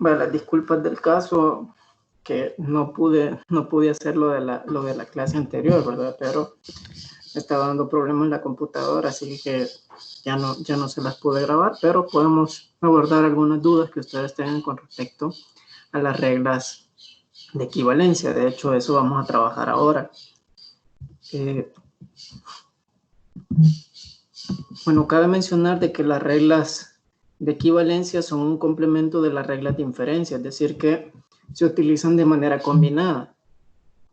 Bueno, las disculpas del caso, que no pude hacer lo de la clase anterior, ¿verdad? Pero me estaba dando problemas en la computadora, así que ya no se las pude grabar, pero podemos abordar algunas dudas que ustedes tengan con respecto a las reglas de equivalencia. De hecho, eso vamos a trabajar ahora. Bueno, cabe mencionar de que las reglas de equivalencia son un complemento de las reglas de inferencia, es decir, que se utilizan de manera combinada,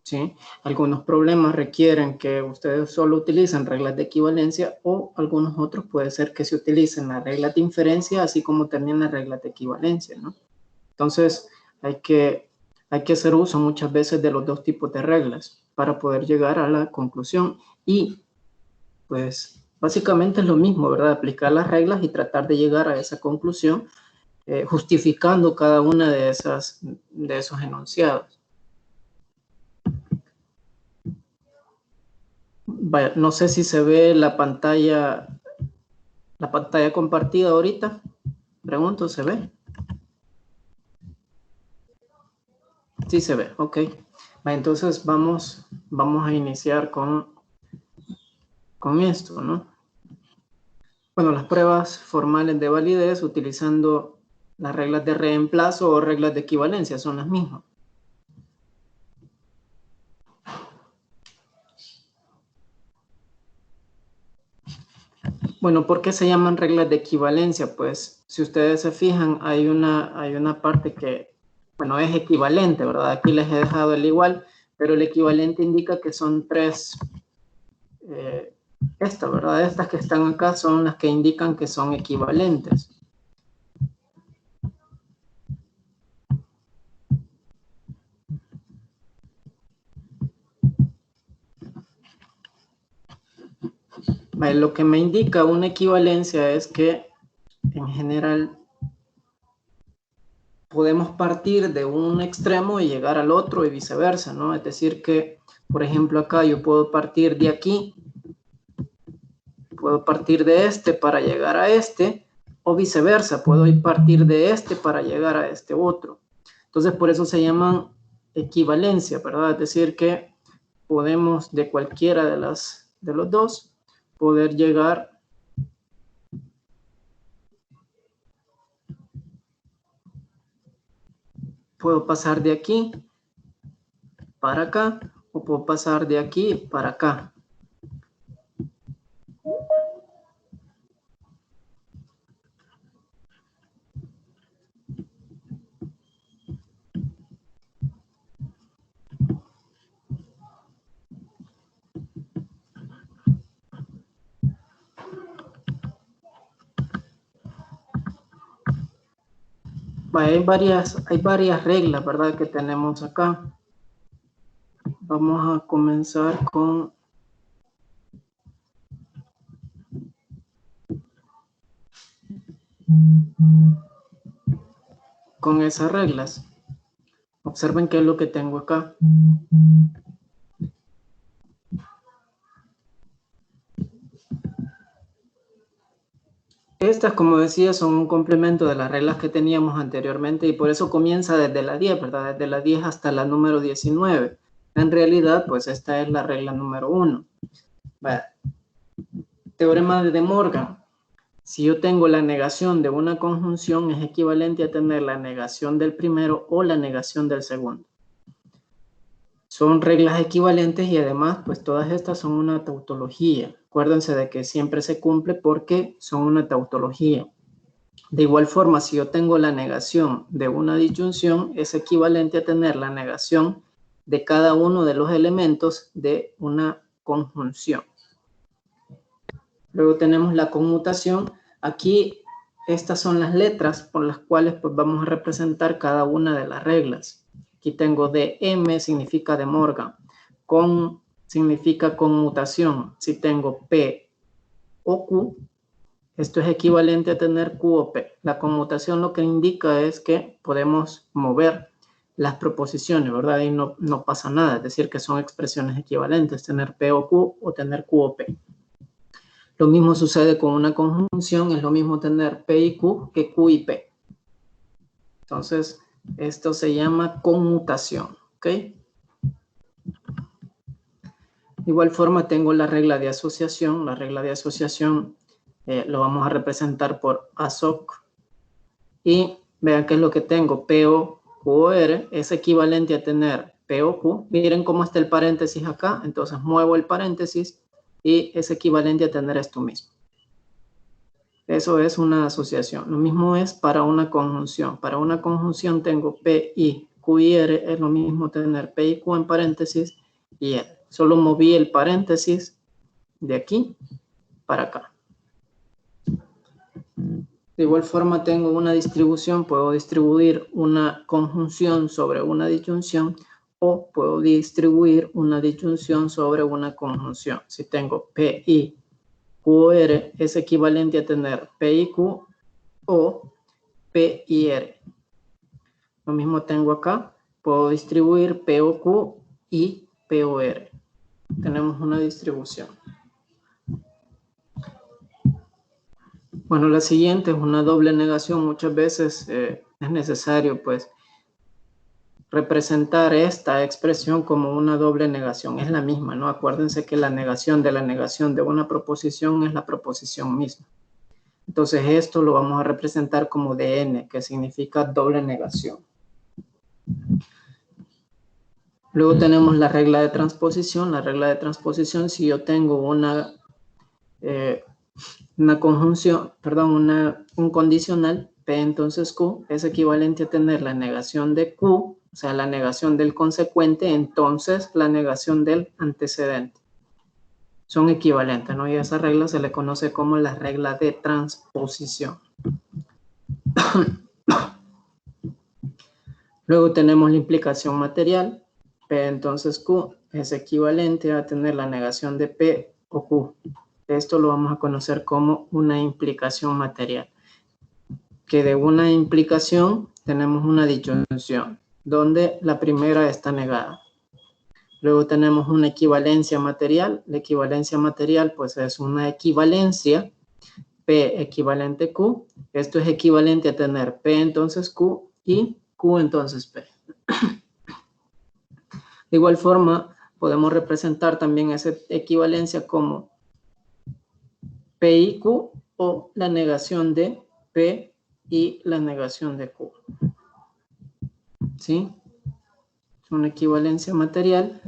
¿sí? Algunos problemas requieren que ustedes solo utilicen reglas de equivalencia, o algunos otros puede ser que se utilicen las reglas de inferencia así como también las reglas de equivalencia, ¿no? Entonces hay que hacer uso muchas veces de los dos tipos de reglas para poder llegar a la conclusión. Y pues básicamente es lo mismo, ¿verdad? Aplicar las reglas y tratar de llegar a esa conclusión justificando cada una de esos enunciados. Vaya, no sé si se ve la pantalla compartida ahorita. Pregunto, ¿se ve? Sí se ve, ok. Entonces vamos a iniciar con esto, ¿no? Bueno, las pruebas formales de validez utilizando las reglas de reemplazo o reglas de equivalencia son las mismas. Bueno, ¿por qué se llaman reglas de equivalencia? Pues si ustedes se fijan, hay una parte que, bueno, es equivalente, ¿verdad? Aquí les he dejado el igual, pero el equivalente indica que son tres, ¿verdad? Estas que están acá son las que indican que son equivalentes. Lo que me indica una equivalencia es que en general podemos partir de un extremo y llegar al otro y viceversa, ¿no? Es decir que, por ejemplo, acá yo puedo partir de aquí, puedo partir de este para llegar a este, o viceversa, puedo partir de este para llegar a este otro. Entonces, por eso se llaman equivalencia, ¿verdad? Es decir que podemos de cualquiera de los dos poder llegar puedo pasar de aquí para acá, o puedo pasar de aquí para acá. Hay varias reglas, ¿verdad?, que tenemos acá. Vamos a comenzar con esas reglas. Observen qué es lo que tengo acá. Estas, como decía, son un complemento de las reglas que teníamos anteriormente y por eso comienza desde la 10, ¿verdad? Desde la 10 hasta la número 19. En realidad, pues esta es la regla número 1. Teorema de De Morgan. Si yo tengo la negación de una conjunción, es equivalente a tener la negación del primero o la negación del segundo. Son reglas equivalentes y además, pues todas estas son una tautología. Acuérdense de que siempre se cumple porque son una tautología. De igual forma, si yo tengo la negación de una disyunción, es equivalente a tener la negación de cada uno de los elementos de una conjunción. Luego tenemos la conmutación. Aquí estas son las letras por las cuales pues vamos a representar cada una de las reglas. Aquí tengo DM, significa De Morgan. Con significa conmutación. Si tengo P o Q, esto es equivalente a tener Q o P. La conmutación lo que indica es que podemos mover las proposiciones, ¿verdad? Y no pasa nada, es decir, que son expresiones equivalentes, tener P o Q o tener Q o P. Lo mismo sucede con una conjunción, es lo mismo tener P y Q que Q y P. Entonces, esto se llama conmutación, ¿ok? De igual forma, tengo la regla de asociación. La regla de asociación lo vamos a representar por ASOC. Y vean qué es lo que tengo. PO, QR es equivalente a tener PO, Q. Miren cómo está el paréntesis acá. Entonces, muevo el paréntesis y es equivalente a tener esto mismo. Eso es una asociación. Lo mismo es para una conjunción. Para una conjunción tengo P, I, Q y R. Es lo mismo tener P y Q en paréntesis y R. Solo moví el paréntesis de aquí para acá. De igual forma tengo una distribución. Puedo distribuir una conjunción sobre una disyunción o puedo distribuir una disyunción sobre una conjunción. Si tengo P, I, QR es equivalente a tener P y Q o P y R. Lo mismo tengo acá. Puedo distribuir P o Q y P o R. Tenemos una distribución. Bueno, la siguiente es una doble negación. Muchas veces es necesario, pues, representar esta expresión como una doble negación. Es la misma, ¿no? Acuérdense que la negación de una proposición es la proposición misma. Entonces esto lo vamos a representar como DN, que significa doble negación. Luego tenemos la regla de transposición. La regla de transposición, si yo tengo una conjunción, perdón, un condicional, P entonces Q, es equivalente a tener la negación de Q, o sea, la negación del consecuente, entonces la negación del antecedente. Son equivalentes, ¿no? Y a esa regla se le conoce como la regla de transposición. Luego tenemos la implicación material. P entonces Q es equivalente a tener la negación de P o Q. Esto lo vamos a conocer como una implicación material. Que de una implicación tenemos una disyunción, donde la primera está negada. Luego tenemos una equivalencia material. La equivalencia material, pues, es una equivalencia P equivalente Q. Esto es equivalente a tener P entonces Q y Q entonces P. De igual forma, podemos representar también esa equivalencia como P y Q o la negación de P y la negación de Q. ¿Sí? Una equivalencia material.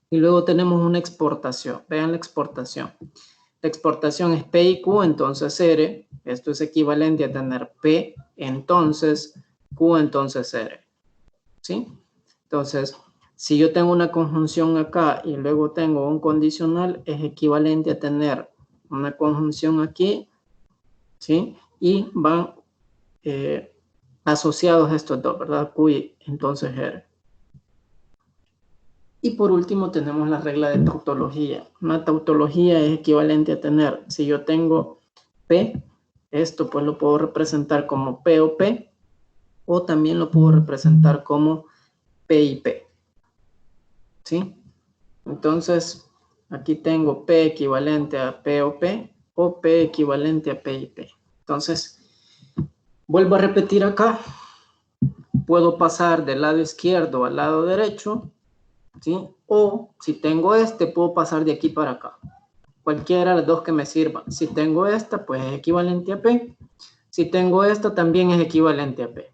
Y luego tenemos una exportación. Vean la exportación. La exportación es P y Q, entonces R. Esto es equivalente a tener P, entonces Q, entonces R. ¿Sí? Entonces, si yo tengo una conjunción acá y luego tengo un condicional, es equivalente a tener una conjunción aquí, ¿sí? Y van asociados estos dos, ¿verdad? Q y entonces R. Y por último tenemos la regla de tautología. Una tautología es equivalente a tener, si yo tengo P, esto pues lo puedo representar como P o P, o también lo puedo representar como P y P. ¿Sí? Entonces, aquí tengo P equivalente a P o P, o P equivalente a P y P. Entonces, vuelvo a repetir acá. Puedo pasar del lado izquierdo al lado derecho, ¿sí? O si tengo puedo pasar de aquí para acá. Cualquiera de las dos que me sirvan. Si tengo esta, pues es equivalente a P. Si tengo esta, también es equivalente a P.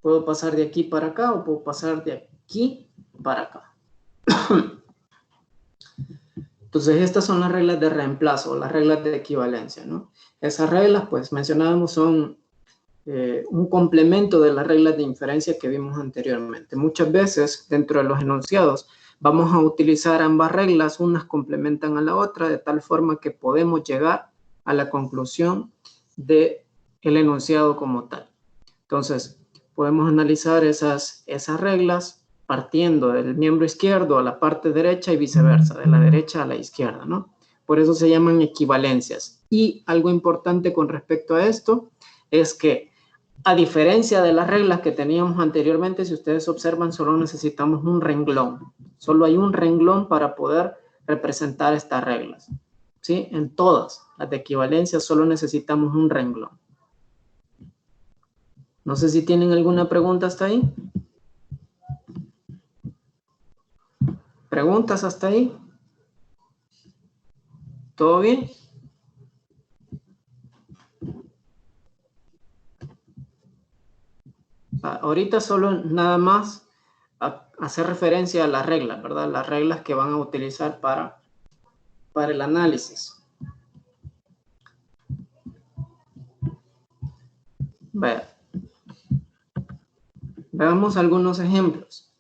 Puedo pasar de aquí para acá o puedo pasar de aquí para acá. Entonces, estas son las reglas de reemplazo, las reglas de equivalencia, ¿no? Esas reglas, pues mencionábamos, son un complemento de las reglas de inferencia que vimos anteriormente. Muchas veces, dentro de los enunciados, vamos a utilizar ambas reglas, unas complementan a la otra, de tal forma que podemos llegar a la conclusión del enunciado como tal. Entonces, podemos analizar esas reglas partiendo del miembro izquierdo a la parte derecha y viceversa, de la derecha a la izquierda, ¿no? Por eso se llaman equivalencias. Y algo importante con respecto a esto es que, a diferencia de las reglas que teníamos anteriormente, si ustedes observan, solo necesitamos un renglón. Solo hay un renglón para poder representar estas reglas. ¿Sí? En todas las de equivalencia solo necesitamos un renglón. No sé si tienen alguna pregunta hasta ahí. ¿Preguntas hasta ahí? ¿Todo bien? Ahorita solo nada más hacer referencia a las reglas, ¿verdad? Las reglas que van a utilizar para el análisis. Veamos algunos ejemplos.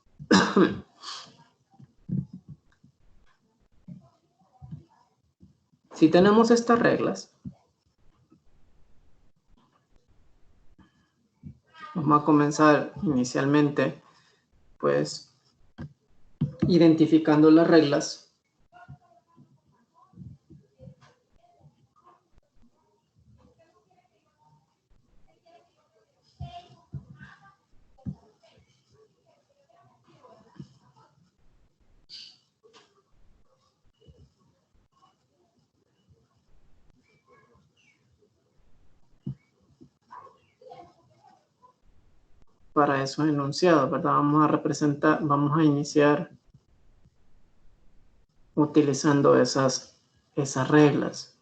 Si tenemos estas reglas, vamos a comenzar inicialmente, pues, identificando las reglas. Para esos enunciados, ¿verdad? Vamos a iniciar utilizando esas reglas.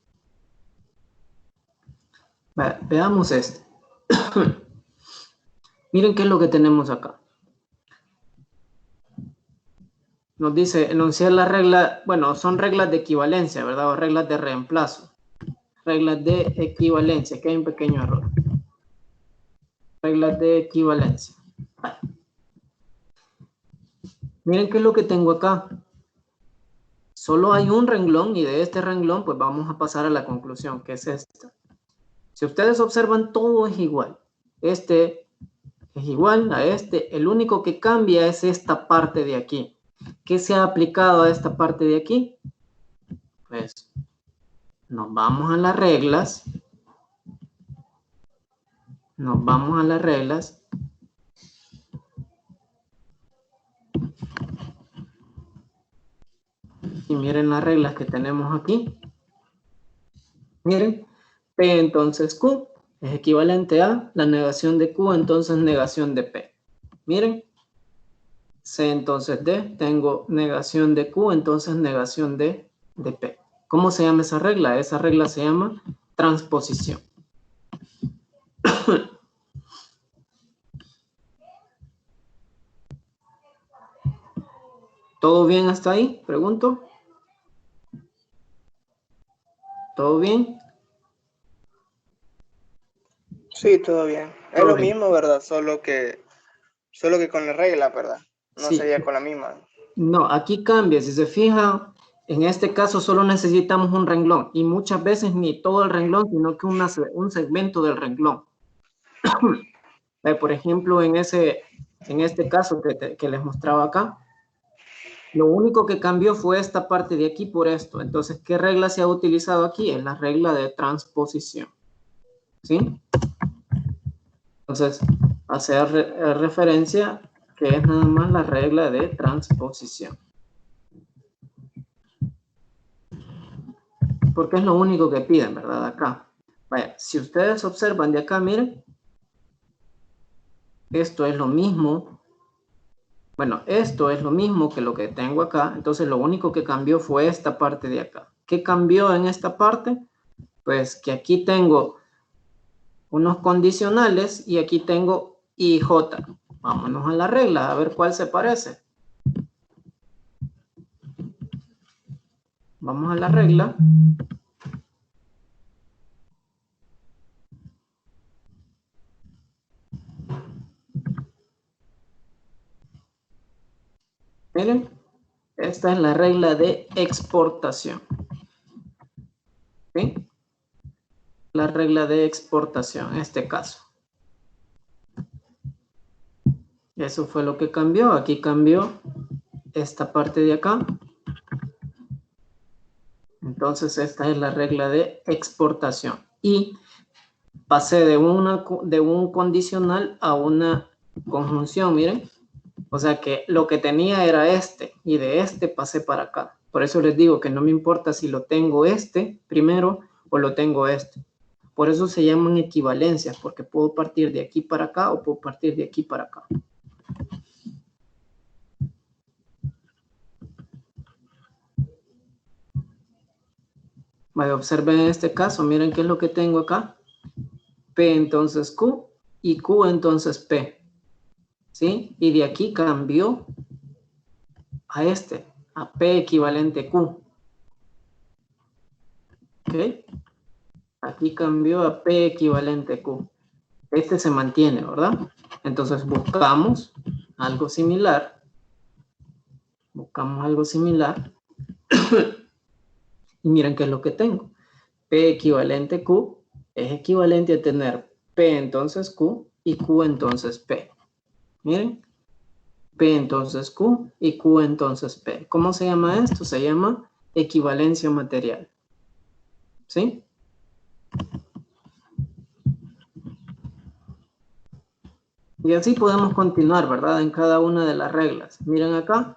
Veamos esto. Miren qué es lo que tenemos acá. Nos dice enunciar la regla, bueno, son reglas de equivalencia, ¿verdad? O reglas de reemplazo. Reglas de equivalencia, aquí hay un pequeño error. Reglas de equivalencia. Miren qué es lo que tengo acá. Solo hay un renglón y de este renglón pues vamos a pasar a la conclusión, que es esta. Si ustedes observan, todo es igual. Este es igual a este. El único que cambia es esta parte de aquí. ¿Qué se ha aplicado a esta parte de aquí? Pues nos vamos a las reglas. Nos vamos a las reglas. Y miren las reglas que tenemos aquí. Miren, P entonces Q es equivalente a la negación de Q, entonces negación de P. Miren, C entonces D, tengo negación de Q, entonces negación de P. ¿Cómo se llama esa regla? Esa regla se llama transposición. ¿Todo bien hasta ahí? Pregunto. ¿Todo bien? Sí, todo bien. Es lo mismo, ¿verdad? Solo que con la regla, ¿verdad? No Sí. sería con la misma. No, aquí cambia. Si se fijan, en este caso solo necesitamos un renglón. Y muchas veces ni todo el renglón, sino que un segmento del renglón. Por ejemplo, en este caso que les mostraba acá, lo único que cambió fue esta parte de aquí por esto. Entonces, ¿qué regla se ha utilizado aquí? Es la regla de transposición. ¿Sí? Entonces, hacer referencia que es nada más la regla de transposición. Porque es lo único que piden, ¿verdad? Acá. Vaya, si ustedes observan de acá, miren. Esto es lo mismo. Bueno, esto es lo mismo que lo que tengo acá. Entonces, lo único que cambió fue esta parte de acá. ¿Qué cambió en esta parte? Pues que aquí tengo unos condicionales y aquí tengo IJ. Vámonos a la regla, a ver cuál se parece. Vamos a la regla. Miren, esta es la regla de exportación. ¿Sí? La regla de exportación, en este caso. Eso fue lo que cambió. Aquí cambió esta parte de acá. Entonces, esta es la regla de exportación. Y pasé de un condicional a una conjunción, miren. O sea que lo que tenía era este y de este pasé para acá. Por eso les digo que no me importa si lo tengo este primero o lo tengo este. Por eso se llaman equivalencias, porque puedo partir de aquí para acá o puedo partir de aquí para acá. Vaya, observen en este caso, miren qué es lo que tengo acá. P entonces Q y Q entonces P. ¿Sí? Y de aquí cambió a este, a P equivalente Q. ¿Ok? Aquí cambió a P equivalente Q. Este se mantiene, ¿verdad? Entonces buscamos algo similar. Buscamos algo similar. Y miren qué es lo que tengo. P equivalente Q es equivalente a tener P entonces Q y Q entonces P. Miren. P entonces Q y Q entonces P. ¿Cómo se llama esto? Se llama equivalencia material. ¿Sí? Y así podemos continuar, ¿verdad? En cada una de las reglas. Miren acá.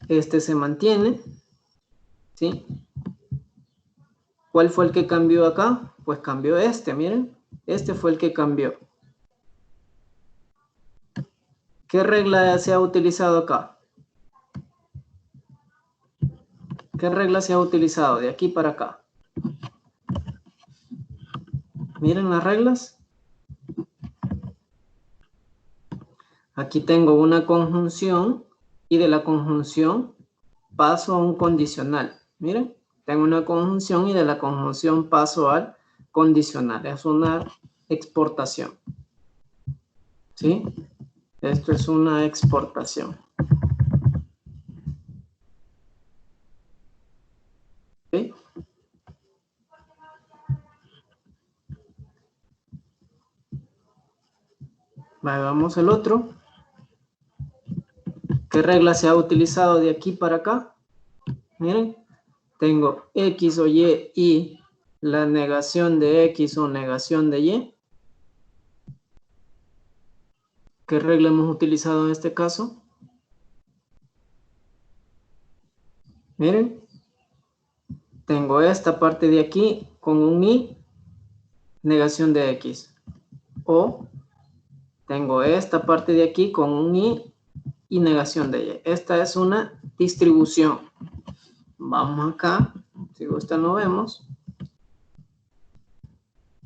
Este se mantiene. ¿Sí? ¿Cuál fue el que cambió acá? Pues cambió este, miren. Este fue el que cambió. ¿Qué regla se ha utilizado acá? ¿Qué regla se ha utilizado de aquí para acá? Miren las reglas. Aquí tengo una conjunción y de la conjunción paso a un condicional. Miren, tengo una conjunción y de la conjunción paso al condicional. Es una exportación. ¿Sí? Esto es una exportación. ¿Sí? Vale, vamos al otro. ¿Qué regla se ha utilizado de aquí para acá? Miren, tengo X o Y la negación de X o negación de Y. ¿Qué regla hemos utilizado en este caso? Miren, tengo esta parte de aquí con un Y, negación de X. O tengo esta parte de aquí con un y negación de Y. Esta es una distribución. Vamos acá, si gustan lo vemos.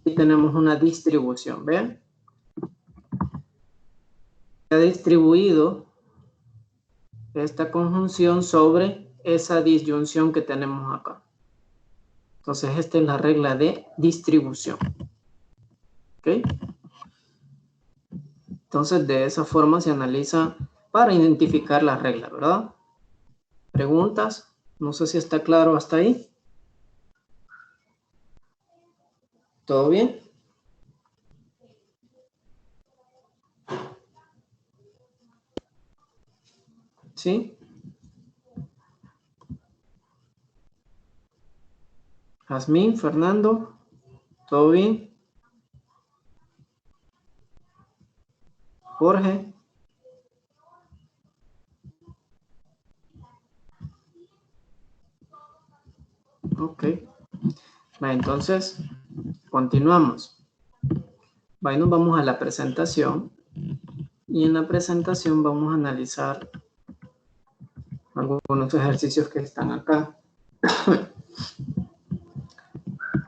Y tenemos una distribución, ¿ven? Se ha distribuido esta conjunción sobre esa disyunción que tenemos acá. Entonces, esta es la regla de distribución. ¿Ok? Entonces, de esa forma se analiza para identificar la regla, ¿verdad? ¿Preguntas? No sé si está claro hasta ahí. ¿Todo bien? ¿Sí? Jazmín, Fernando, ¿todo bien? Jorge. Ok. Entonces, continuamos. Nos vamos a la presentación. Y en la presentación vamos a analizar algunos ejercicios que están acá.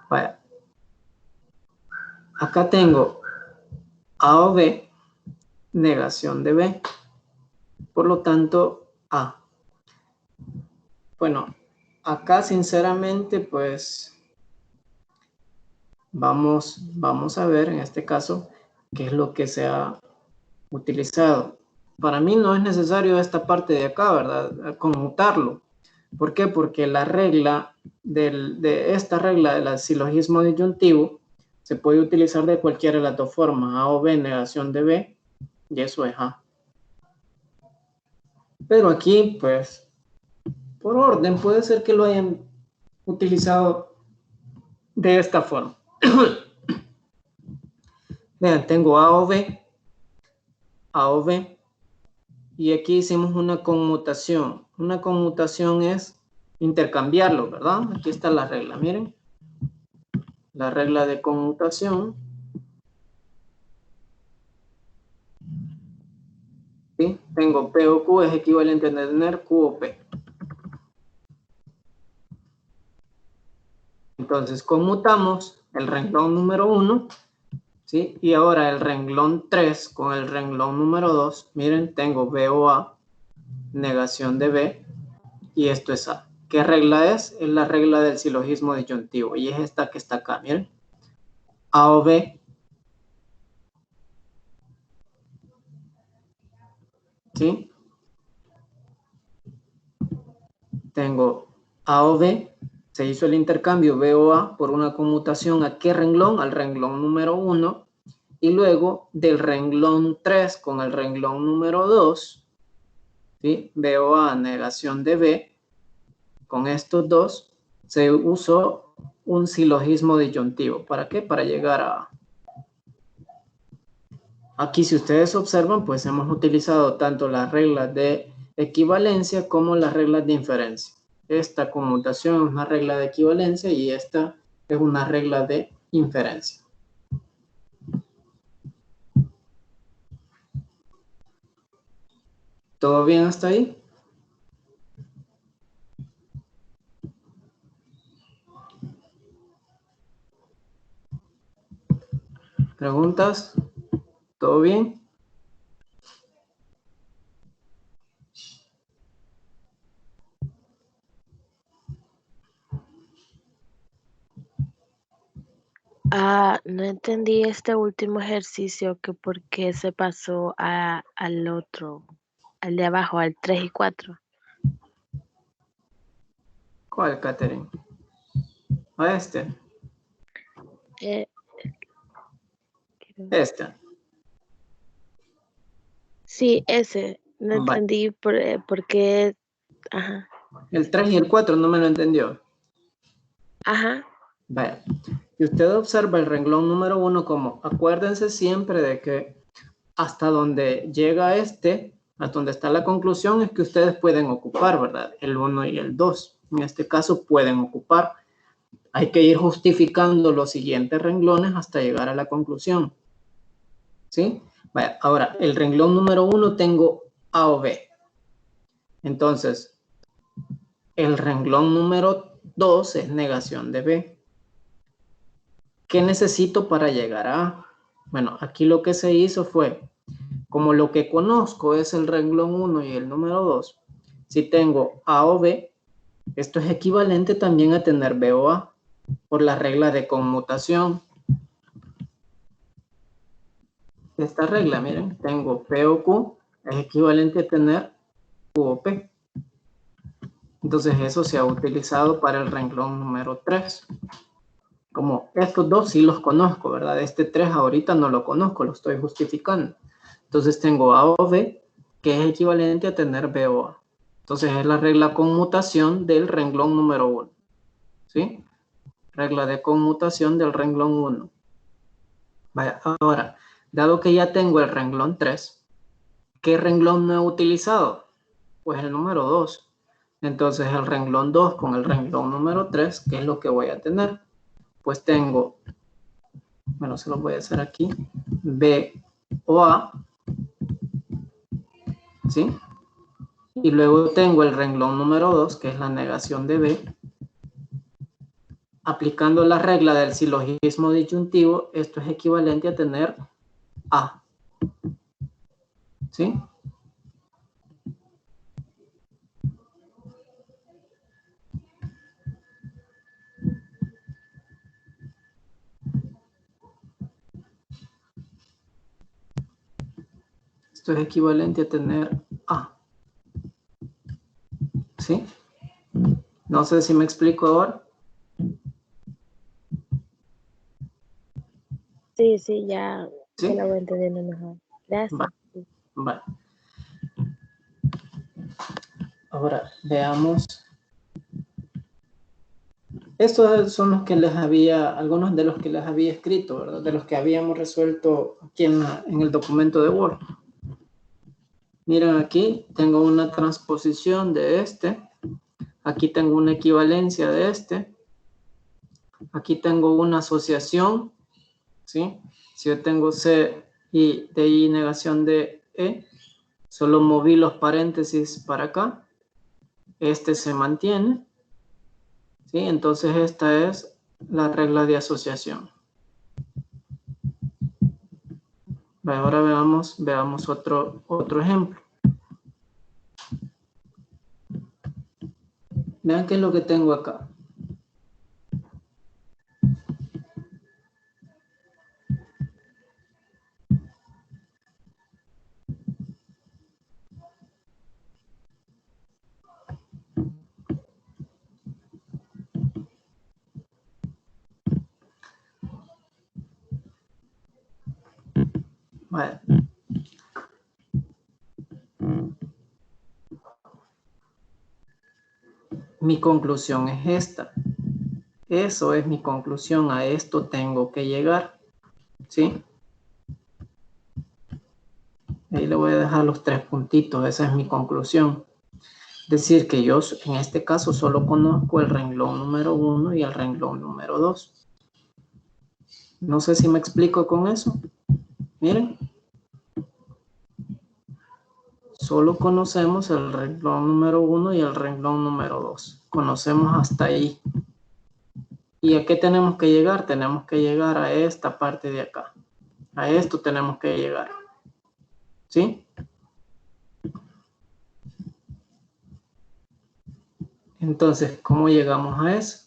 Vaya. Acá tengo A o B, negación de B. Por lo tanto, A. Bueno, acá sinceramente, pues, vamos a ver en este caso qué es lo que se ha utilizado. Para mí no es necesario esta parte de acá, ¿verdad? Conmutarlo. ¿Por qué? Porque la regla de esta regla del silogismo disyuntivo se puede utilizar de cualquiera de las dos formas, A o B, negación de B, y eso es A. Pero aquí, pues, por orden, puede ser que lo hayan utilizado de esta forma. Vean, tengo A o B, y aquí hicimos una conmutación. Una conmutación es intercambiarlo, ¿verdad? Aquí está la regla, miren. la regla de conmutación. ¿Sí? Tengo P o Q es equivalente a tener Q o P. Entonces conmutamos el renglón número 1, ¿sí? Y ahora el renglón 3 con el renglón número 2. Miren, tengo B o A, negación de B, y esto es A. ¿Qué regla es? Es la regla del silogismo disyuntivo, y es esta que está acá, miren. A o B, ¿sí? Tengo A o B, se hizo el intercambio B o A por una conmutación ¿a qué renglón? Al renglón número 1, y luego del renglón 3 con el renglón número 2, ¿sí? B o A, negación de B, con estos dos se usó un silogismo disyuntivo. ¿Para qué? Para llegar a... Aquí, si ustedes observan, pues hemos utilizado tanto las reglas de equivalencia como las reglas de inferencia. Esta conmutación es una regla de equivalencia y esta es una regla de inferencia. ¿Todo bien hasta ahí? ¿Preguntas? ¿Todo bien? No entendí este último ejercicio, que por qué se pasó al otro, al de abajo, al 3 y 4. ¿Cuál, Catherine? ¿A este? Este. Sí, ese. No Vale. entendí por qué. Ajá. El 3 y el 4 no me lo entendió. Ajá. Vaya. Y usted observa el renglón número 1 como, acuérdense siempre de que hasta donde llega este, hasta donde está la conclusión, es que ustedes pueden ocupar, ¿verdad? El 1 y el 2. En este caso pueden ocupar. Hay que ir justificando los siguientes renglones hasta llegar a la conclusión. ¿Sí? Vaya, ahora, el renglón número 1 tengo A o B. Entonces, el renglón número 2 es negación de B. ¿Qué necesito para llegar a A? Bueno, aquí lo que se hizo fue, como lo que conozco es el renglón 1 y el número 2, si tengo A o B, esto es equivalente también a tener B o A, por la regla de conmutación. Esta regla, miren, tengo P o Q, es equivalente a tener Q o P. Entonces eso se ha utilizado para el renglón número 3. Como estos dos sí los conozco, ¿verdad? Este 3 ahorita no lo conozco, lo estoy justificando. Entonces tengo A o B, que es equivalente a tener B o A. Entonces es la regla conmutación del renglón número 1. ¿Sí? Regla de conmutación del renglón 1. Vaya, ahora, dado que ya tengo el renglón 3, ¿qué renglón no he utilizado? Pues el número 2. Entonces el renglón 2 con el renglón número 3, ¿qué es lo que voy a tener? Pues tengo, bueno, se lo voy a hacer aquí, B o A, ¿sí? Y luego tengo el renglón número 2, que es la negación de B. Aplicando la regla del silogismo disyuntivo, esto es equivalente a tener A. ¿Sí? Esto es equivalente a tener A. ¿Sí? No sé si me explico ahora. Sí, ya ¿Sí? lo voy entendiendo mejor. Gracias. Vale. Vale. Ahora veamos. Estos son los que les había, algunos de los que les había escrito, ¿verdad? De los que habíamos resuelto aquí en el documento de Word. Miren aquí, tengo una transposición de este. Aquí tengo una equivalencia de este. aquí tengo una asociación, ¿sí? Si yo tengo C y de I negación de E, solo moví los paréntesis para acá. Este se mantiene, ¿sí? Entonces esta es la regla de asociación. Ahora veamos otro ejemplo. Vean qué es lo que tengo acá. Vale. Mi conclusión es esta. Eso es mi conclusión. A esto tengo que llegar. ¿Sí? Ahí le voy a dejar los 3 puntitos. Esa es mi conclusión. Decir que yo en este caso solo conozco el renglón número 1 y el renglón número 2. No sé si me explico con eso. Miren. Solo conocemos el renglón número 1 y el renglón número 2. Conocemos hasta ahí. ¿Y a qué tenemos que llegar? Tenemos que llegar a esta parte de acá. A esto tenemos que llegar. ¿Sí? Entonces, ¿cómo llegamos a eso?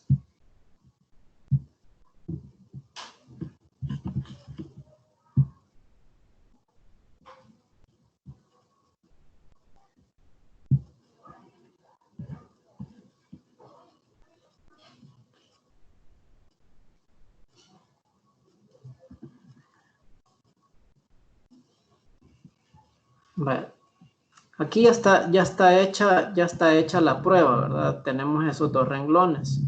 Bueno, aquí ya está hecha la prueba, ¿verdad? Tenemos esos 2 renglones.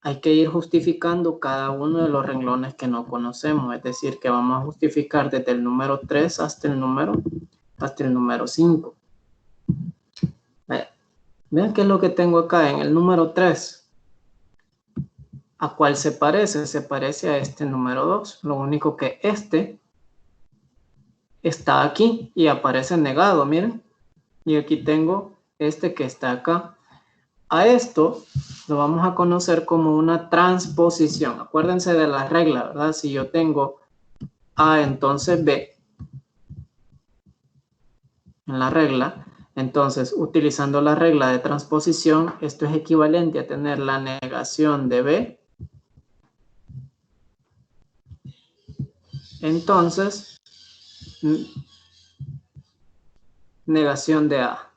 Hay que ir justificando cada uno de los renglones que no conocemos, es decir, que vamos a justificar desde el número 3 hasta el número 5. Vean qué es lo que tengo acá en el número 3. ¿A cuál se parece? Se parece a este número 2. Lo único que este está aquí y aparece negado, miren. Y aquí tengo este que está acá. A esto lo vamos a conocer como una transposición. Acuérdense de la regla, ¿verdad? Si yo tengo A, entonces B. En la regla. Entonces, utilizando la regla de transposición, esto es equivalente a tener la negación de B. Entonces, negación de A.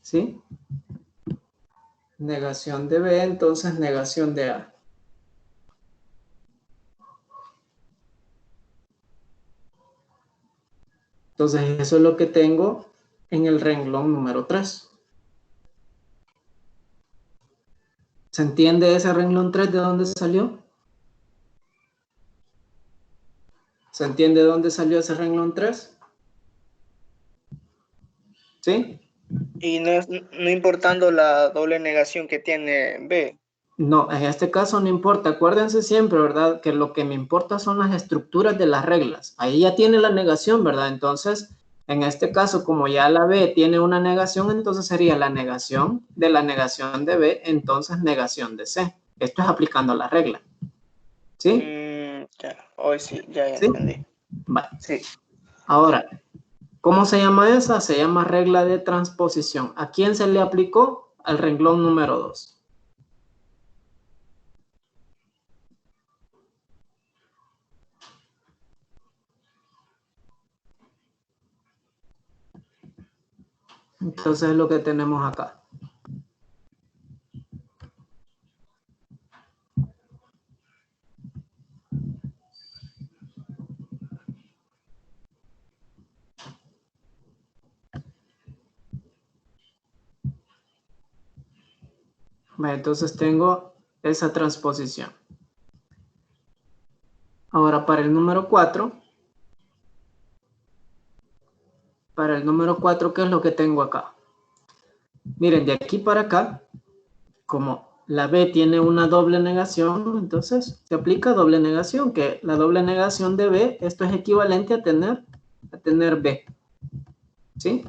¿Sí? Negación de B, entonces negación de A. Entonces, eso es lo que tengo en el renglón número 3. ¿Se entiende ese renglón 3 de dónde salió? ¿Se entiende de dónde salió ese renglón 3? ¿Sí? Y no importando la doble negación que tiene B. No, en este caso no importa. Acuérdense siempre, ¿verdad? Que lo que me importa son las estructuras de las reglas. Ahí ya tiene la negación, ¿verdad? Entonces, en este caso, como ya la B tiene una negación, entonces sería la negación de B, entonces negación de C. Esto es aplicando la regla. ¿Sí? Ya, hoy sí, ya ¿Sí? entendí. Vale. Sí. Ahora, ¿cómo se llama esa? Se llama regla de transposición. ¿A quién se le aplicó? Al renglón número 2. Entonces es lo que tenemos acá. Entonces tengo esa transposición. Ahora para el número 4. Para el número 4, ¿qué es lo que tengo acá? Miren, de aquí para acá, como la B tiene una doble negación, entonces se aplica doble negación, que la doble negación de B, esto es equivalente a tener B. ¿Sí?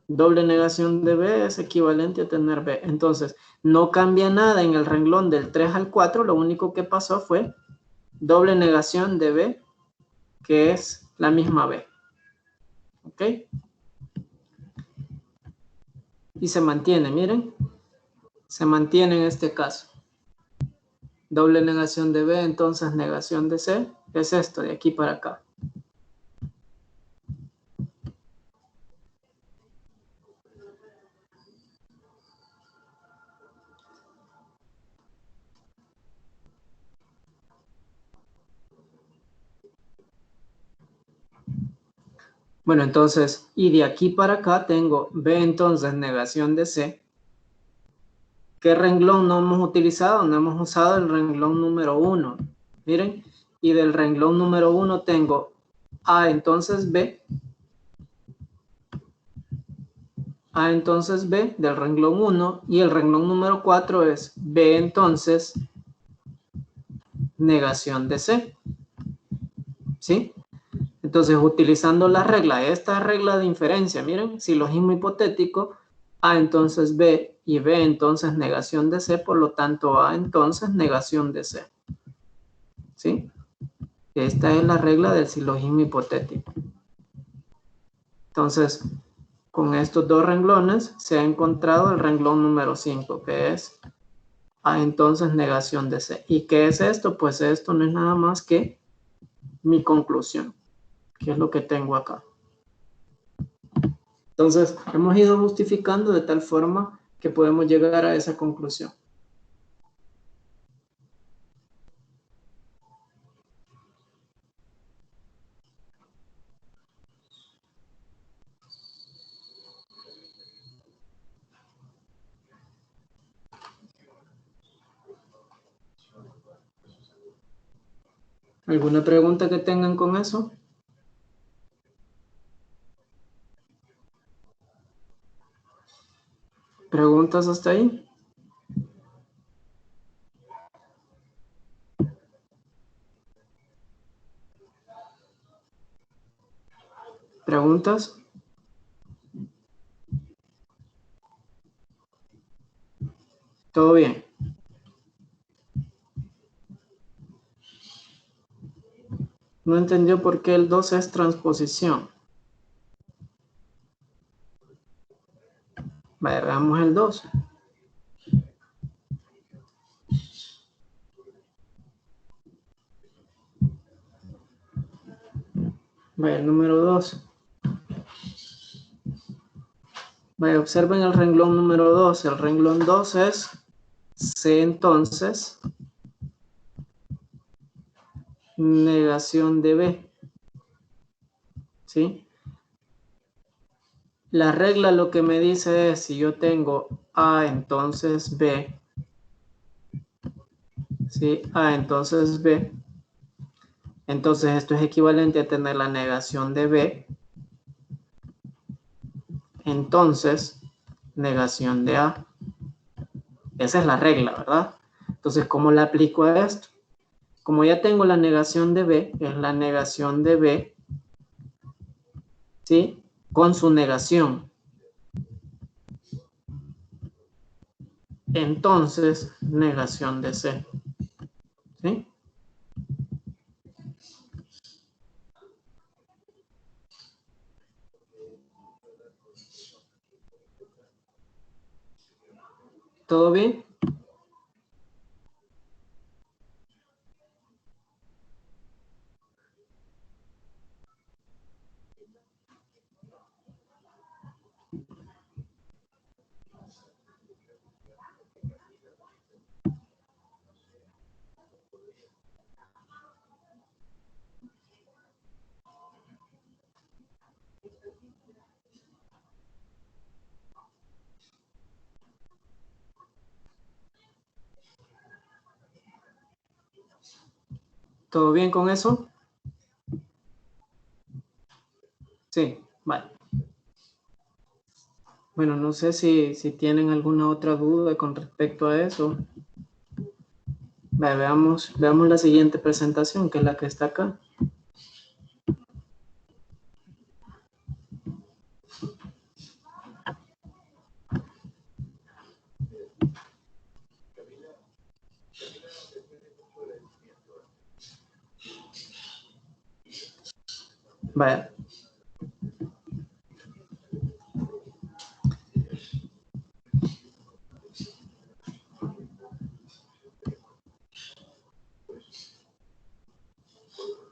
Doble negación de B es equivalente a tener B. Entonces, no cambia nada en el renglón del 3 al 4, lo único que pasó fue doble negación de B, que es la misma B. ¿Ok? Y se mantiene, miren. Se mantiene en este caso. Doble negación de B, entonces negación de C, es esto de aquí para acá. Bueno, entonces, y de aquí para acá tengo B, entonces negación de C. ¿Qué renglón no hemos utilizado? No hemos usado el renglón número 1. Miren, y del renglón número 1 tengo A, entonces B. A, entonces B, del renglón 1. Y el renglón número 4 es B, entonces negación de C. ¿Sí? Entonces, utilizando la regla, esta regla de inferencia, miren, silogismo hipotético, A entonces B y B entonces negación de C, por lo tanto A entonces negación de C. ¿Sí? Esta es la regla del silogismo hipotético. Entonces, con estos dos renglones se ha encontrado el renglón número 5, que es A entonces negación de C. ¿Y qué es esto? Pues esto no es nada más que mi conclusión, que es lo que tengo acá. Entonces, hemos ido justificando de tal forma que podemos llegar a esa conclusión. ¿Alguna pregunta que tengan con eso? ¿Preguntas hasta ahí? ¿Preguntas? ¿Todo bien? No entendió por qué el 2 es transposición. Vaya, veamos el 2. Vaya, el número 2. Vaya, observen el renglón número 2. El renglón 2 es C entonces negación de B. ¿Sí? La regla lo que me dice es, si yo tengo A entonces B, ¿sí? A entonces B, entonces esto es equivalente a tener la negación de B, entonces negación de A. Esa es la regla, ¿verdad? Entonces, ¿cómo la aplico a esto? Como ya tengo la negación de B, es la negación de B, ¿sí? Con su negación. Entonces, negación de C. ¿Sí? ¿Todo bien? ¿Todo bien con eso? Sí, vale. Bueno, no sé si tienen alguna otra duda con respecto a eso. Veamos la siguiente presentación, que es la que está acá. Vaya.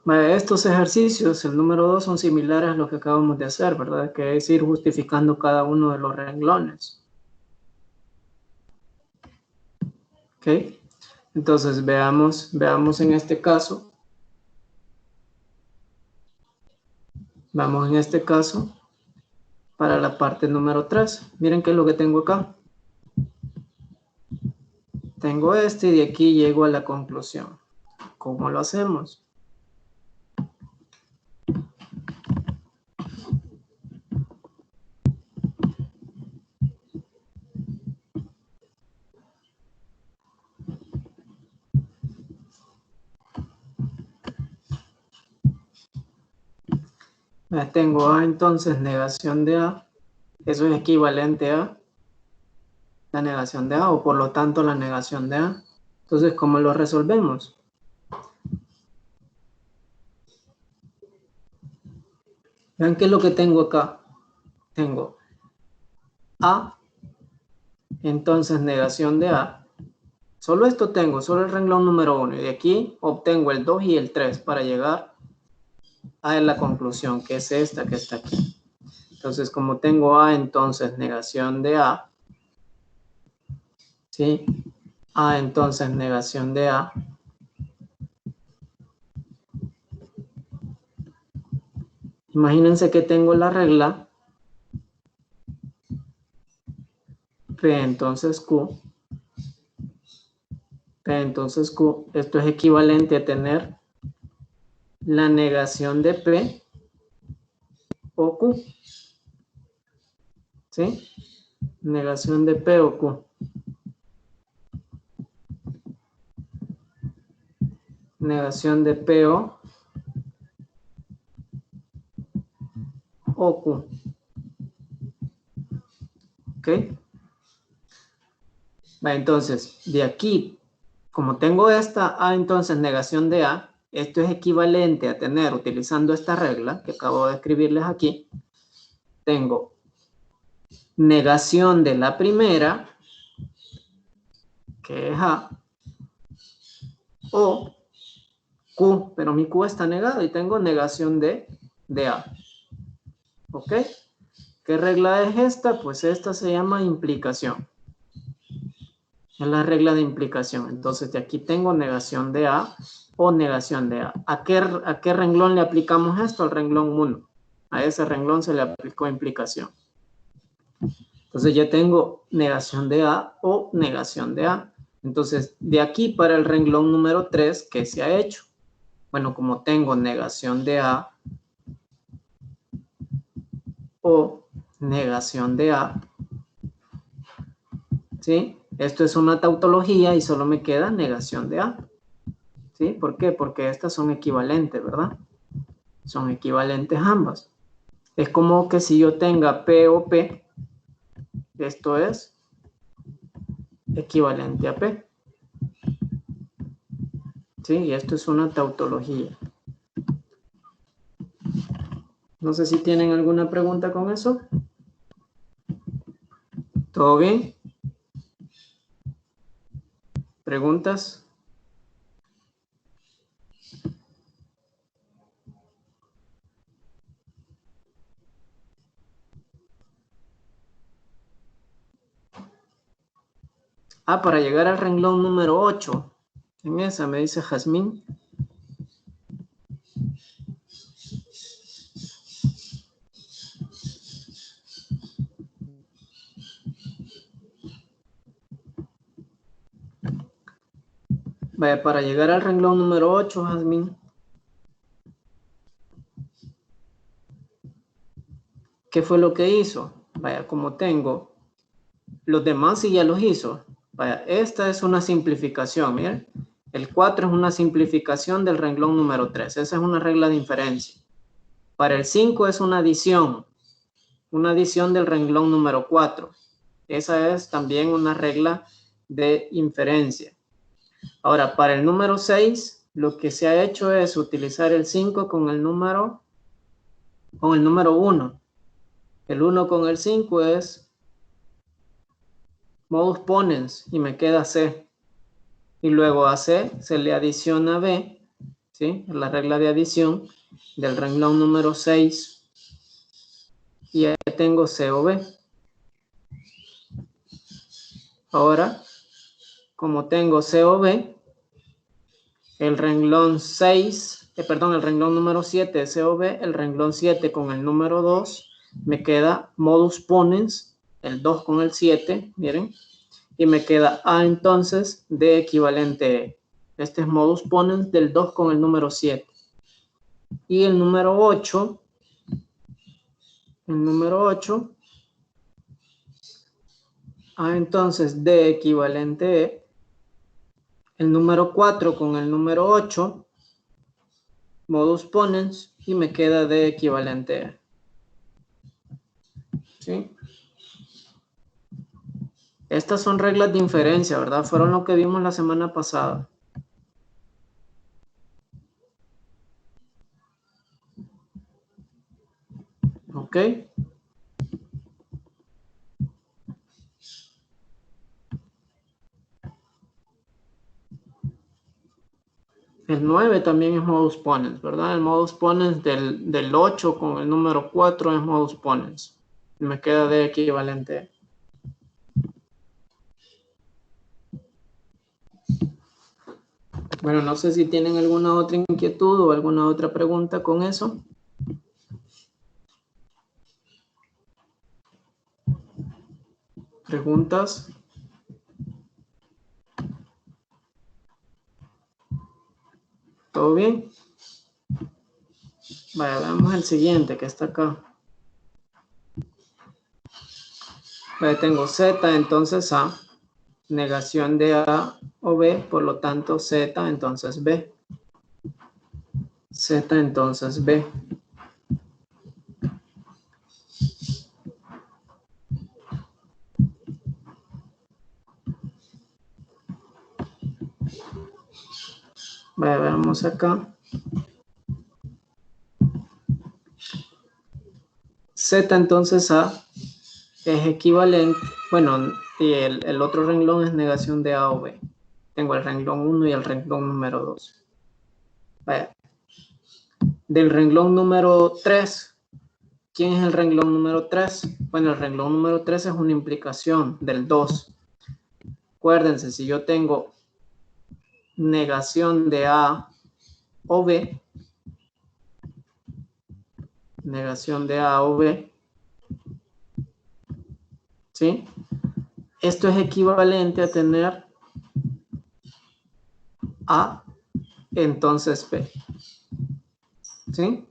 Vaya, estos ejercicios, el número 2, son similares a los que acabamos de hacer, ¿verdad? Que es ir justificando cada uno de los renglones. ¿Ok? Entonces, veamos en este caso. Vamos en este caso para la parte número 3. Miren qué es lo que tengo acá. Tengo este y de aquí llego a la conclusión. ¿Cómo lo hacemos? Tengo A, entonces negación de A. Eso es equivalente a la negación de A, o por lo tanto la negación de A. Entonces, ¿cómo lo resolvemos? Vean qué es lo que tengo acá. Tengo A, entonces negación de A. Solo esto tengo, solo el renglón número 1. Y de aquí obtengo el 2 y el 3 para llegar a la conclusión, que es esta que está aquí. Entonces, como tengo A, entonces negación de A. ¿Sí? A, entonces negación de A. Imagínense que tengo la regla P, entonces Q. P, entonces Q. Esto es equivalente a tener la negación de P o Q. ¿Sí? Negación de P o Q. Negación de P o Q. ¿Ok? Entonces, de aquí, como tengo esta A, entonces negación de A, esto es equivalente a tener, utilizando esta regla que acabo de escribirles aquí, tengo negación de la primera, que es A, o Q, pero mi Q está negado y tengo negación de A. ¿Ok? ¿Qué regla es esta? Pues esta se llama implicación. Es la regla de implicación. Entonces, de aquí tengo negación de A o negación de A. ¿A qué renglón le aplicamos esto? Al renglón 1. A ese renglón se le aplicó implicación. Entonces, ya tengo negación de A o negación de A. Entonces, de aquí para el renglón número 3, ¿qué se ha hecho? Bueno, como tengo negación de A o negación de A, ¿sí? Esto es una tautología y solo me queda negación de A. ¿Sí? ¿Por qué? Porque estas son equivalentes, ¿verdad? Son equivalentes ambas. Es como que si yo tenga P o P, esto es equivalente a P. ¿Sí? Y esto es una tautología. No sé si tienen alguna pregunta con eso. ¿Todo bien? ¿Preguntas? Para llegar al renglón número 8. En esa me dice Jazmín. Vaya, para llegar al renglón número 8, Jazmín, ¿qué fue lo que hizo? Vaya, como tengo los demás sí ya los hizo. Vaya, esta es una simplificación, miren. El 4 es una simplificación del renglón número 3. Esa es una regla de inferencia. Para el 5 es una adición del renglón número 4. Esa es también una regla de inferencia. Ahora, para el número 6, lo que se ha hecho es utilizar el 5 con el número 1. El 1 con el 5 es modus ponens y me queda C. Y luego a C se le adiciona B, ¿sí? La regla de adición del renglón número 6. Y ahí tengo C o B. Ahora, como tengo C o B, el renglón 6, el renglón número 7 es C o B, el renglón 7 con el número 2, me queda modus ponens, el 2 con el 7, miren, y me queda A entonces de equivalente E. Este es modus ponens del 2 con el número 7. Y el número 8, A entonces de equivalente E. El número 4 con el número 8, modus ponens, y me queda de equivalente E. ¿Sí? Estas son reglas de inferencia, ¿verdad? Fueron lo que vimos la semana pasada. ¿Ok? El 9 también es modus ponens, ¿verdad? El modus ponens del 8 con el número 4 es modus ponens. Me queda de equivalente. Bueno, no sé si tienen alguna otra inquietud o alguna otra pregunta con eso. ¿Preguntas? ¿Todo bien? Vaya, veamos el siguiente que está acá. Vaya, tengo Z, entonces A. Negación de A o B, por lo tanto Z, entonces B. Z, entonces B. Vaya, veamos acá. Z, entonces A es equivalente, bueno, y el otro renglón es negación de A o B. Tengo el renglón 1 y el renglón número 2. Vaya. Del renglón número 3, ¿quién es el renglón número 3? Bueno, el renglón número 3 es una implicación del 2. Acuérdense, si yo tengo negación de A o B, negación de A o B, ¿sí? Esto es equivalente a tener A, entonces B, ¿sí?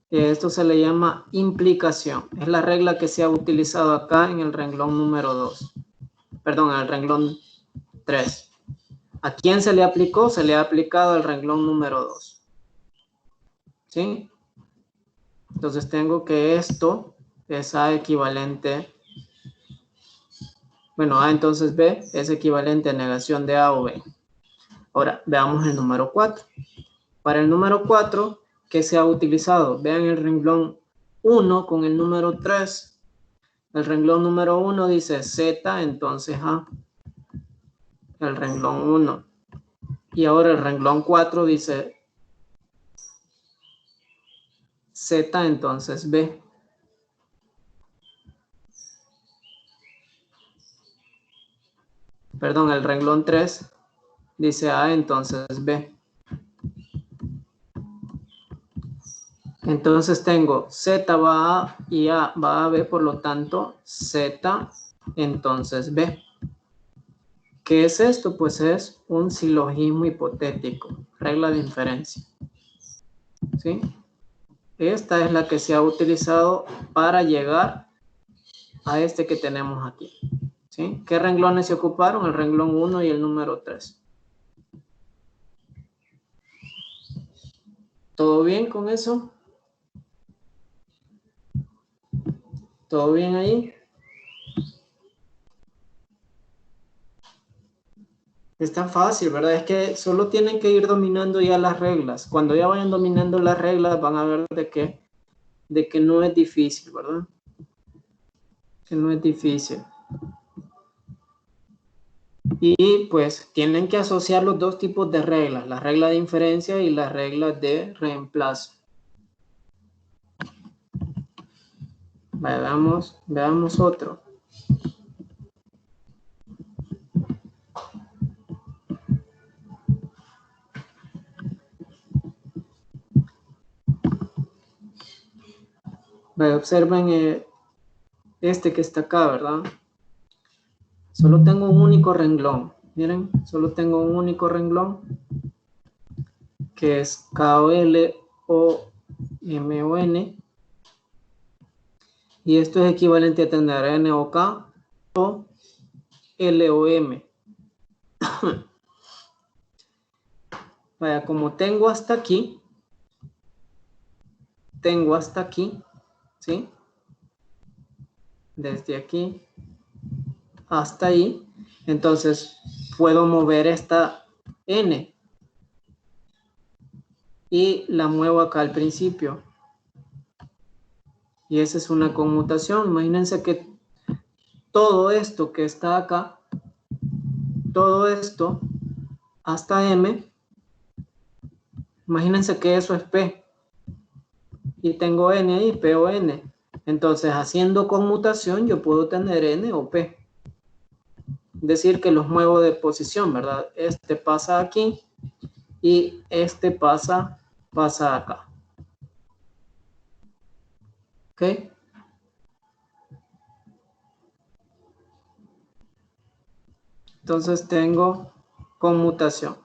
Esto se le llama implicación. Es la regla que se ha utilizado acá en el renglón número 2. Perdón, en el renglón 3. ¿A quién se le aplicó? Se le ha aplicado al renglón número 2. ¿Sí? Entonces tengo que esto es A equivalente. Bueno, A entonces B es equivalente a negación de A o B. Ahora, veamos el número 4. Para el número 4, ¿qué se ha utilizado? Vean el renglón 1 con el número 3. El renglón número 1 dice Z, entonces A. El renglón 1. Y ahora el renglón 4 dice Z, entonces B. Perdón, el renglón 3 dice A, entonces B. Entonces tengo Z va a A y A va a B, por lo tanto Z, entonces B. ¿Qué es esto? Pues es un silogismo hipotético, regla de inferencia. ¿Sí? Esta es la que se ha utilizado para llegar a este que tenemos aquí. ¿Sí? ¿Qué renglones se ocuparon? El renglón 1 y el número 3. ¿Todo bien con eso? ¿Todo bien ahí? Es tan fácil, ¿verdad? Es que solo tienen que ir dominando ya las reglas. Cuando ya vayan dominando las reglas, van a ver de que no es difícil, ¿verdad? Que no es difícil. Y pues tienen que asociar los dos tipos de reglas, la regla de inferencia y las reglas de reemplazo. Vale, veamos otro. Vale, observen este que está acá, ¿verdad? Solo tengo un único renglón. Miren, solo tengo un único renglón que es KOL o MON. Y esto es equivalente a tener N o K o L o M. Vaya, como tengo hasta aquí, ¿sí? Desde aquí hasta ahí, entonces puedo mover esta N y la muevo acá al principio. Y esa es una conmutación. Imagínense que todo esto que está acá, todo esto hasta M, imagínense que eso es P. Y tengo N ahí, P o N. Entonces, haciendo conmutación, yo puedo tener N o P. Decir que los muevo de posición, ¿verdad? Este pasa aquí y este pasa acá. ¿Ok? Entonces tengo conmutación.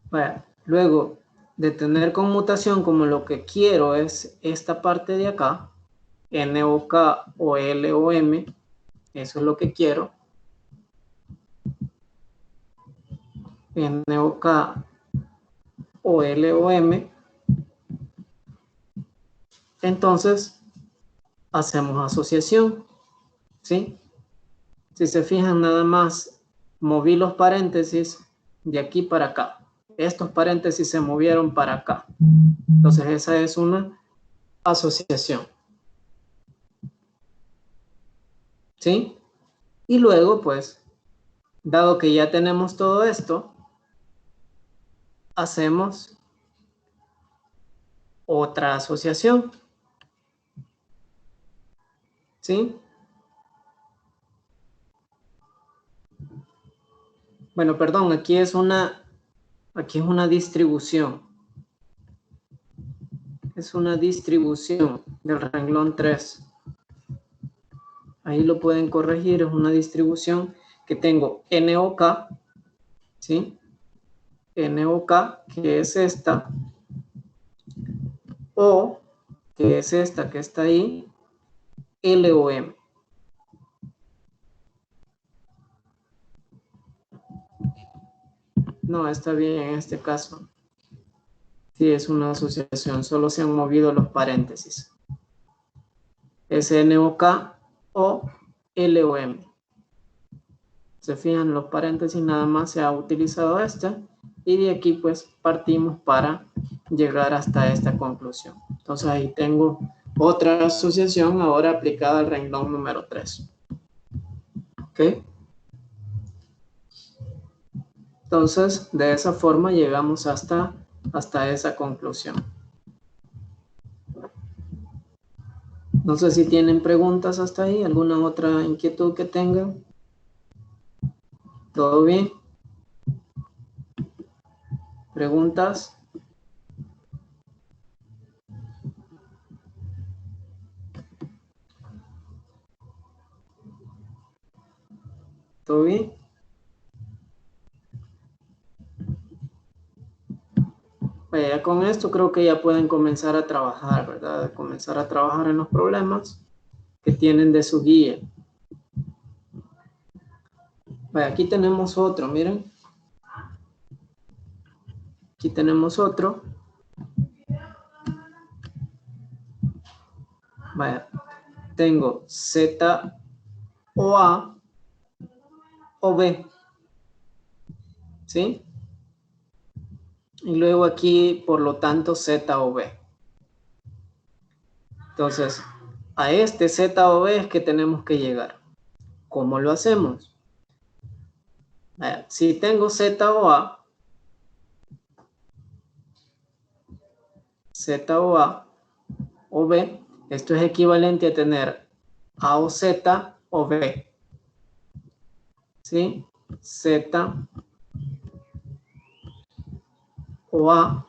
Bueno, luego de tener conmutación, como lo que quiero es esta parte de acá, N o K o L o M, eso es lo que quiero. N o K o L o M. Entonces, hacemos asociación, ¿sí? Si se fijan, nada más moví los paréntesis de aquí para acá. Estos paréntesis se movieron para acá. Entonces, esa es una asociación. ¿Sí? Y luego, pues, dado que ya tenemos todo esto, hacemos otra asociación. ¿Sí? Bueno, perdón, aquí es una distribución. Es una distribución del renglón 3. Ahí lo pueden corregir, es una distribución que tengo NOK, ¿sí? NOK, que es esta, o que es esta que está ahí, LOM. No, está bien en este caso. Sí, es una asociación, solo se han movido los paréntesis. Es NOK o LOM. Se fijan, los paréntesis nada más se ha utilizado esta y de aquí pues partimos para llegar hasta esta conclusión. Entonces ahí tengo otra asociación ahora aplicada al renglón número 3. ¿Ok? Entonces de esa forma llegamos hasta esa conclusión. No sé si tienen preguntas hasta ahí, alguna otra inquietud que tengan. ¿Todo bien? ¿Preguntas? ¿Todo bien? Vaya, con esto creo que ya pueden comenzar a trabajar, ¿verdad? Comenzar a trabajar en los problemas que tienen de su guía. Vaya, aquí tenemos otro, miren. Aquí tenemos otro. Vaya, tengo Z o A o B. ¿Sí? Y luego aquí, por lo tanto, Z o B. Entonces, a este Z o B es que tenemos que llegar. ¿Cómo lo hacemos? Vaya, si tengo Z o A, Z o B, esto es equivalente a tener A o Z o B. ¿Sí? Z o A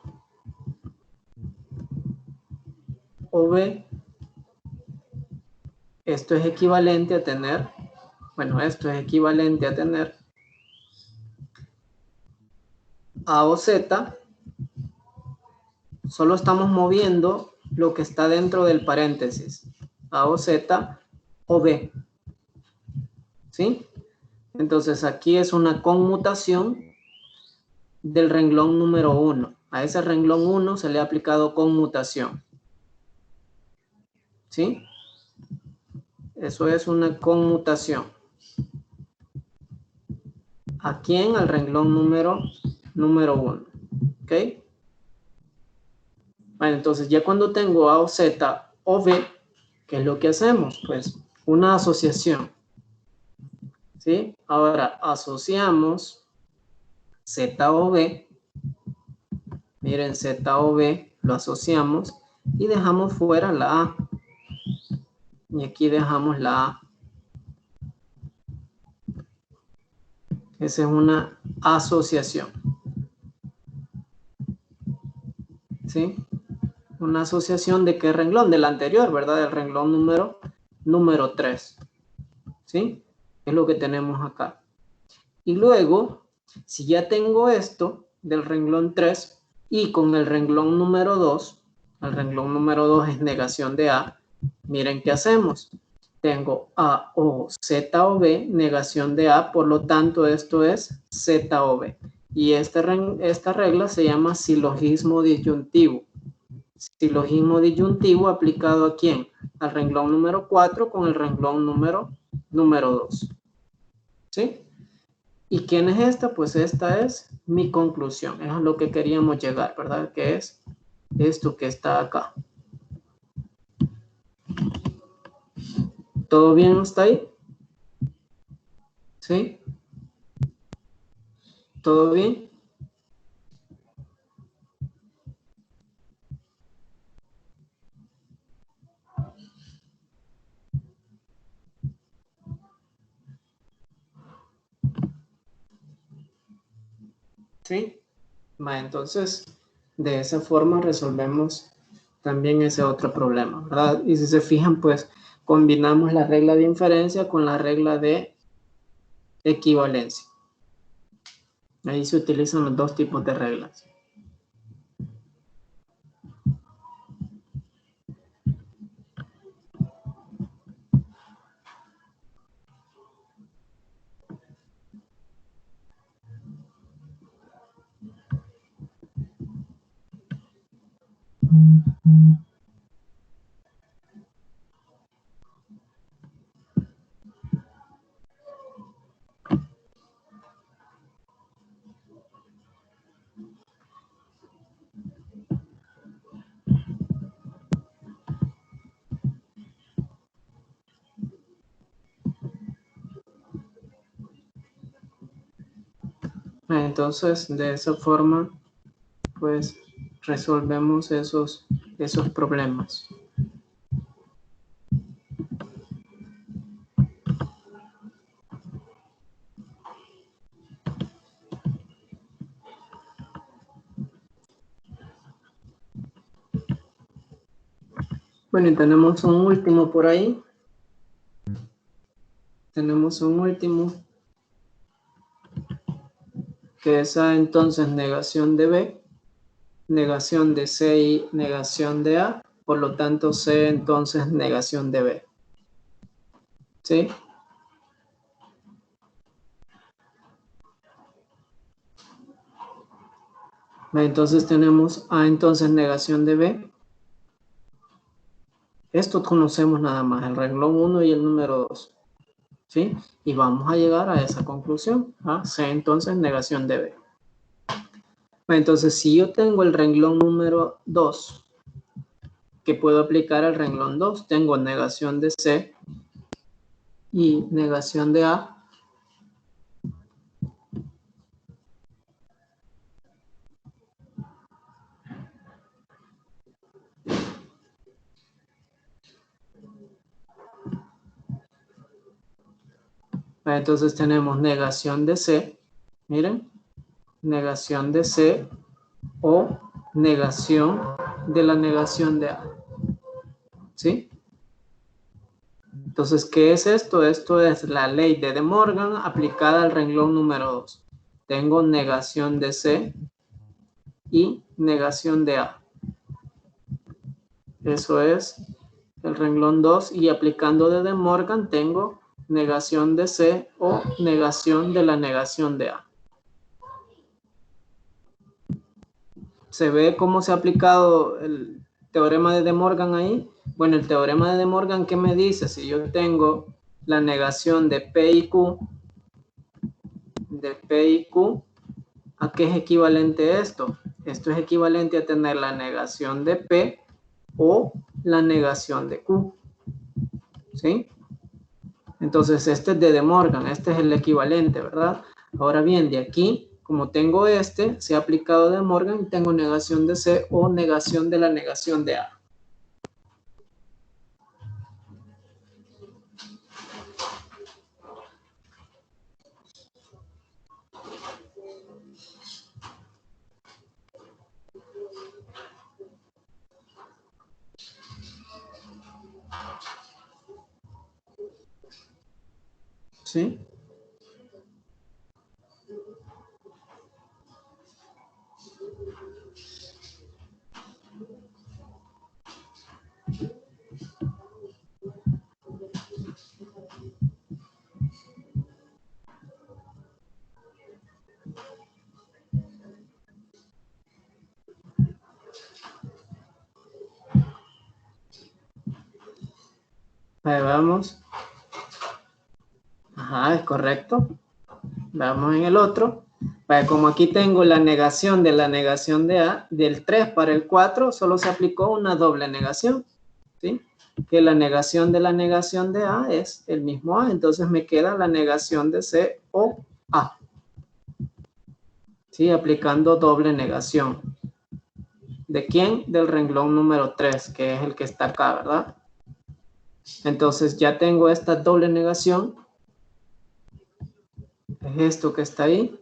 o B. Esto es equivalente a tener, bueno, esto es equivalente a tener A o Z. Solo estamos moviendo lo que está dentro del paréntesis. A o Z o B. ¿Sí? Entonces aquí es una conmutación del renglón número 1. A ese renglón 1 se le ha aplicado conmutación. ¿Sí? Eso es una conmutación. ¿A quién? Al renglón número 1. ¿Ok? Bueno, entonces ya cuando tengo A o Z o B, ¿qué es lo que hacemos? Pues una asociación. ¿Sí? Ahora asociamos Z o B. Miren, Z o B lo asociamos y dejamos fuera la A. Y aquí dejamos la A. Esa es una asociación. ¿Sí? Una asociación de qué renglón? Del anterior, ¿verdad? Del renglón número 3. ¿Sí? Es lo que tenemos acá. Y luego, si ya tengo esto del renglón 3 y con el renglón número 2, el renglón número 2 es negación de A, miren qué hacemos. Tengo A o Z o B, negación de A, por lo tanto esto es Z o B. Y esta regla se llama silogismo disyuntivo. Silogismo disyuntivo aplicado ¿a quién? Al renglón número 4 con el renglón número 2. ¿Sí? ¿Y quién es esta? Pues esta es mi conclusión. Es a lo que queríamos llegar, ¿verdad? Que es esto que está acá. ¿Todo bien hasta ahí? ¿Sí? ¿Todo bien? ¿Sí? Entonces, de esa forma resolvemos también ese otro problema, ¿verdad? Y si se fijan, pues combinamos la regla de inferencia con la regla de equivalencia. Ahí se utilizan los dos tipos de reglas. Entonces, de esa forma, pues resolvemos esos problemas. Bueno, y tenemos un último por ahí. Tenemos un último, que es entonces negación de B. negación de C y negación de A, por lo tanto C entonces negación de B. ¿Sí? Entonces tenemos A entonces negación de B. Esto conocemos nada más, el renglón 1 y el número 2. ¿Sí? Y vamos a llegar a esa conclusión. ¿Ah? C entonces negación de B. Entonces, si yo tengo el renglón número 2, que puedo aplicar al renglón 2, tengo negación de C y negación de A. Entonces tenemos negación de C, miren, negación de C o negación de la negación de A. ¿Sí? Entonces, ¿qué es esto? Esto es la ley de De Morgan aplicada al renglón número 2. Tengo negación de C y negación de A. Eso es el renglón 2 y aplicando de Morgan tengo negación de C o negación de la negación de A. ¿Se ve cómo se ha aplicado el teorema de De Morgan ahí? Bueno, el teorema de De Morgan, ¿qué me dice? Si yo tengo la negación de P y Q, ¿a qué es equivalente esto? Esto es equivalente a tener la negación de P o la negación de Q. ¿Sí? Entonces, este es de De Morgan, este es el equivalente, ¿verdad? Ahora bien, de aquí, como tengo se ha aplicado De Morgan y tengo negación de C o negación de la negación de A. ¿Sí? Ahí vamos. Ajá, es correcto. Vamos en el otro. Como aquí tengo la negación de A, del 3 para el 4, solo se aplicó una doble negación. ¿Sí? Que la negación de A es el mismo A, entonces me queda la negación de C o A. ¿Sí? Aplicando doble negación. ¿De quién? Del renglón número 3, que es el que está acá, ¿verdad? Entonces ya tengo esta doble negación. Es esto que está ahí.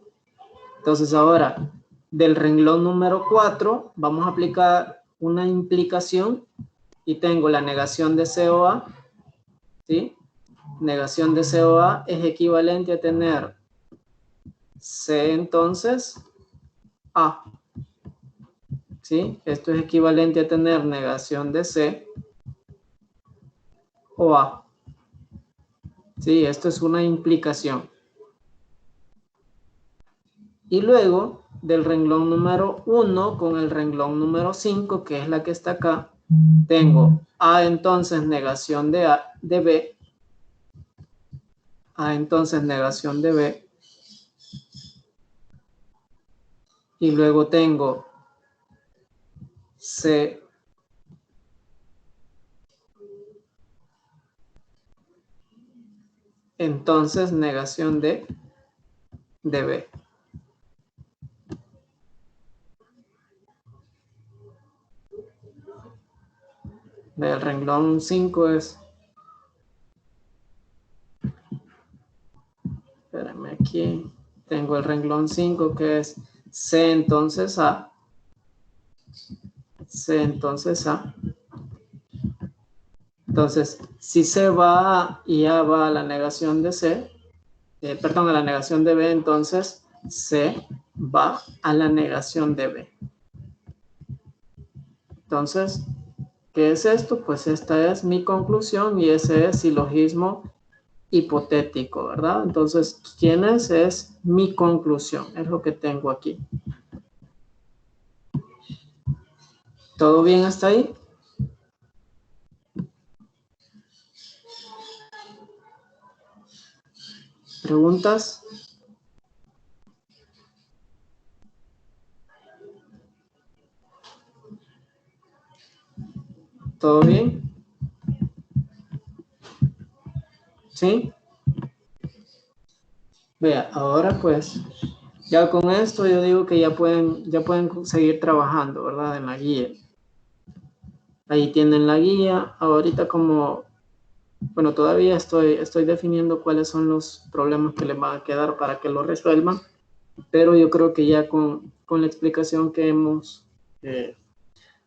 Entonces ahora, del renglón número 4, vamos a aplicar una implicación y tengo la negación de COA, ¿sí? Negación de COA es equivalente a tener C entonces A, ¿sí? Esto es equivalente a tener negación de C o A, ¿sí? Esto es una implicación. Y luego, del renglón número 1 con el renglón número 5, que es la que está acá, tengo A entonces negación de B, A entonces negación de B, y luego tengo C entonces negación de B. El renglón 5 es, espérame aquí, tengo el renglón 5 que es C entonces A, C entonces A. Entonces, si C va a y A va a la negación de C, a la negación de B, entonces C va a la negación de B. Entonces, ¿qué es esto? Pues esta es mi conclusión y ese es silogismo hipotético, ¿verdad? Entonces, ¿quién es? Es mi conclusión, es lo que tengo aquí. ¿Todo bien hasta ahí? ¿Preguntas? ¿Todo bien? ¿Sí? Vea, ahora pues, ya con esto yo digo que ya pueden seguir trabajando, ¿verdad? En la guía. Ahí tienen la guía. Ahorita como, bueno, todavía estoy definiendo cuáles son los problemas que les van a quedar para que lo resuelvan, pero yo creo que ya con la explicación que hemos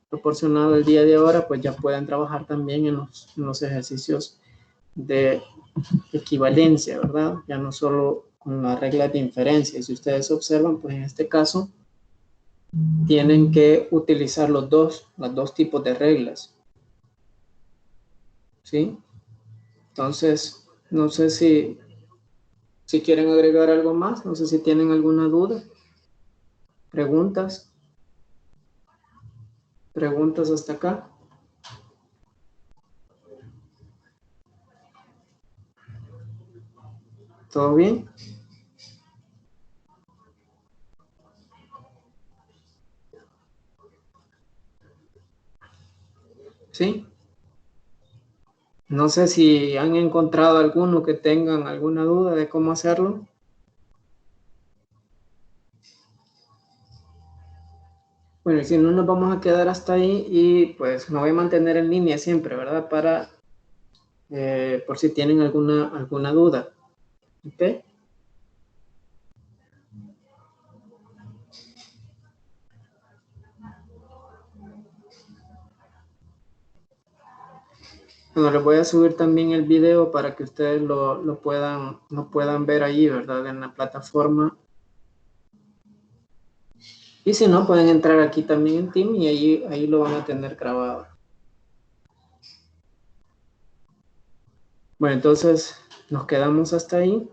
proporcionado el día de ahora, pues ya pueden trabajar también en los ejercicios de equivalencia, ¿verdad? Ya no solo con las reglas de inferencia. Y si ustedes observan, pues en este caso tienen que utilizar los dos tipos de reglas, ¿sí? Entonces, no sé si quieren agregar algo más, no sé si tienen alguna duda, preguntas hasta acá. ¿Todo bien? ¿Sí? No sé si han encontrado alguno que tengan alguna duda de cómo hacerlo. Bueno, y si no, nos vamos a quedar hasta ahí y pues me voy a mantener en línea siempre, ¿verdad? Para, por si tienen alguna duda. ¿Ok? Bueno, les voy a subir también el video para que ustedes lo puedan ver ahí, ¿verdad? En la plataforma. Y si no, pueden entrar aquí también en Team y ahí lo van a tener grabado. Bueno, entonces nos quedamos hasta ahí.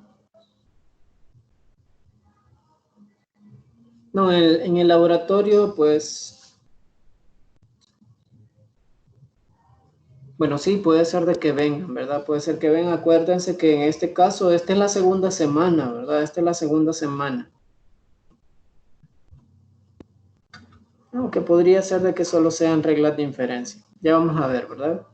No, en el laboratorio, pues, bueno, sí, puede ser de que vengan, ¿verdad? Puede ser que vengan. Acuérdense que en este caso, esta es la segunda semana, ¿verdad? Esta es la segunda semana. Aunque podría ser de que solo sean reglas de inferencia. Ya vamos a ver, ¿verdad?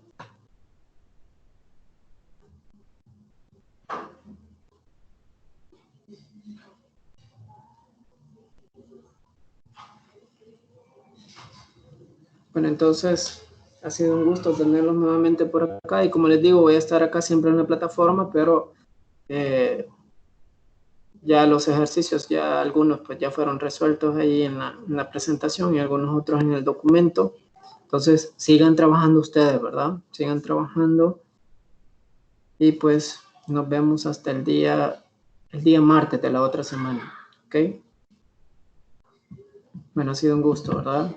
Bueno, entonces ha sido un gusto tenerlos nuevamente por acá y como les digo, voy a estar acá siempre en la plataforma, pero ya los ejercicios, ya algunos pues ya fueron resueltos ahí en la presentación y algunos otros en el documento. Entonces sigan trabajando ustedes, ¿verdad? Sigan trabajando y pues nos vemos hasta el día martes de la otra semana, ¿ok? Bueno, ha sido un gusto, ¿verdad?